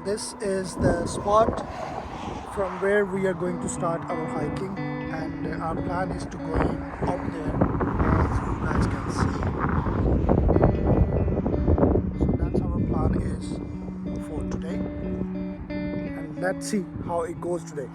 This is the spot from where we are going to start our hiking, and our plan is to go up there, as you guys can see. So that's our plan is for today, and let's see how it goes today.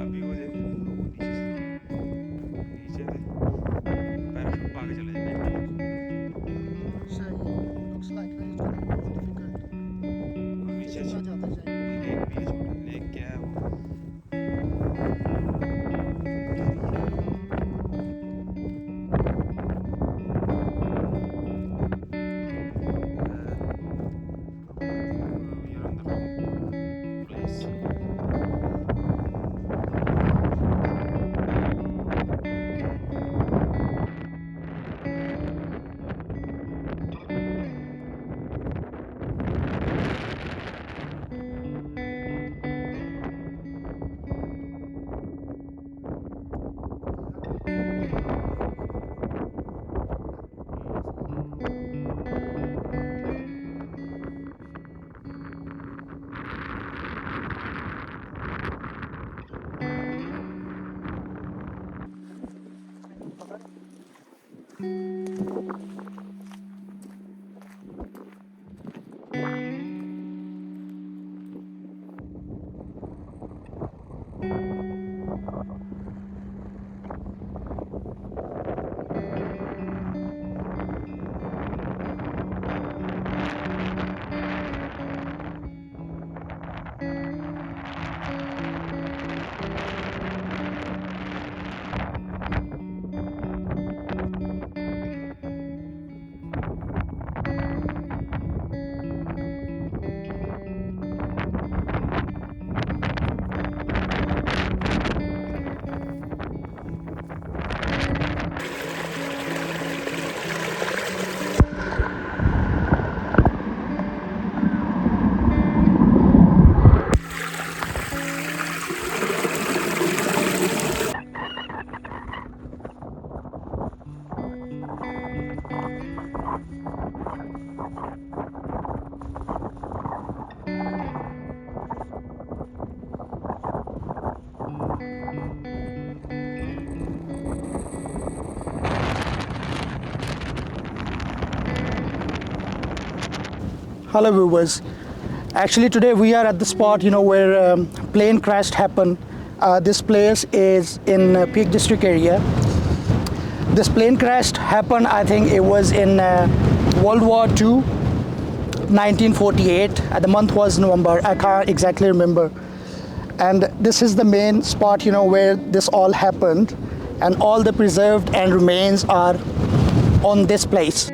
अभी वो देख वो नीचे नीचे थे parachute पा के चले जाने नीचे लेक भी है छोटा लेक क्या है वो you're on the wrong place. Hello viewers. Actually today we are at the spot where plane crash happened. This place is in Peak District area. This plane crash happened, I think it was in World War II, 1948. The month was November. I can't exactly remember. And this is the main spot where this all happened, and all the preserved and remains are on this place.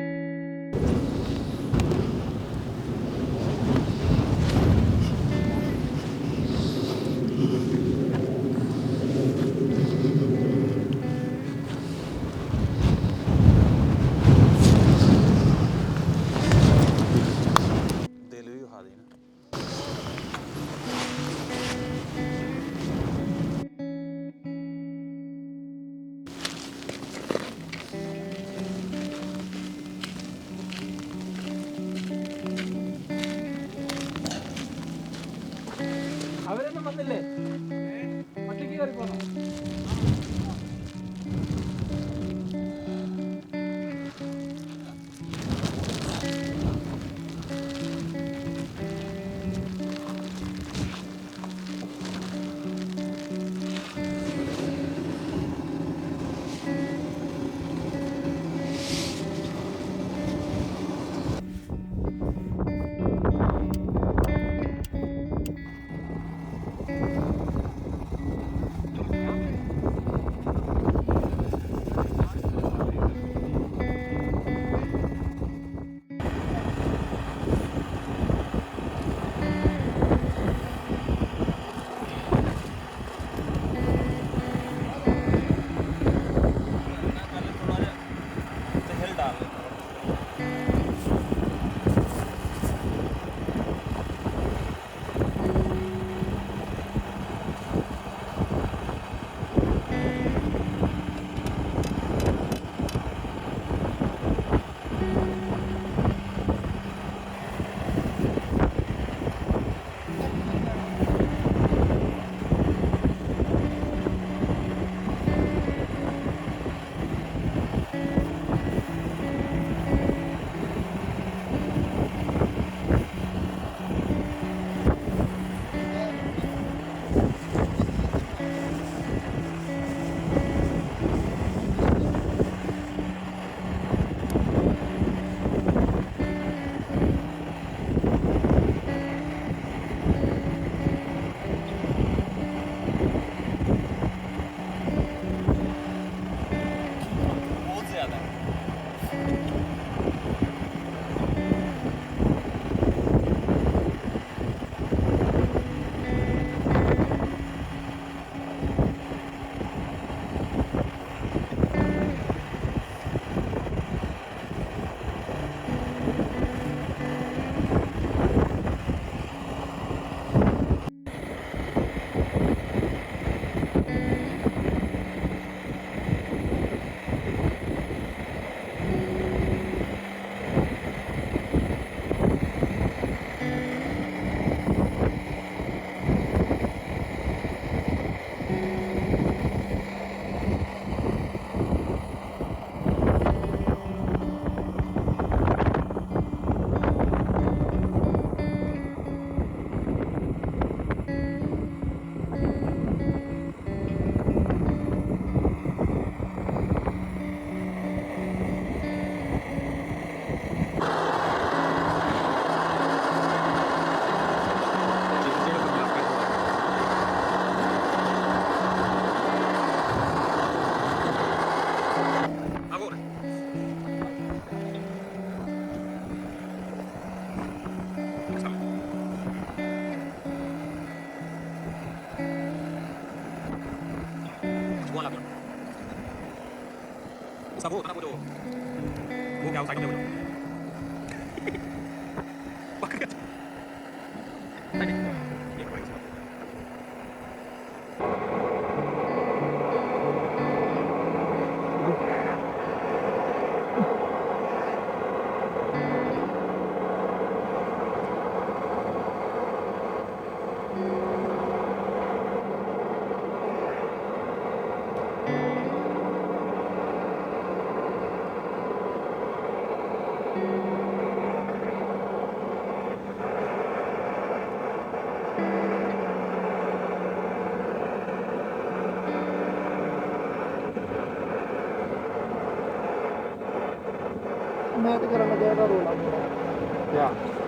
Sao vô, tao vô đồ. Vô kéo sánh trong đều. Bắt cái. Đây đi. Nhìn quay chưa? मैं तो करा लगा रोला Yeah.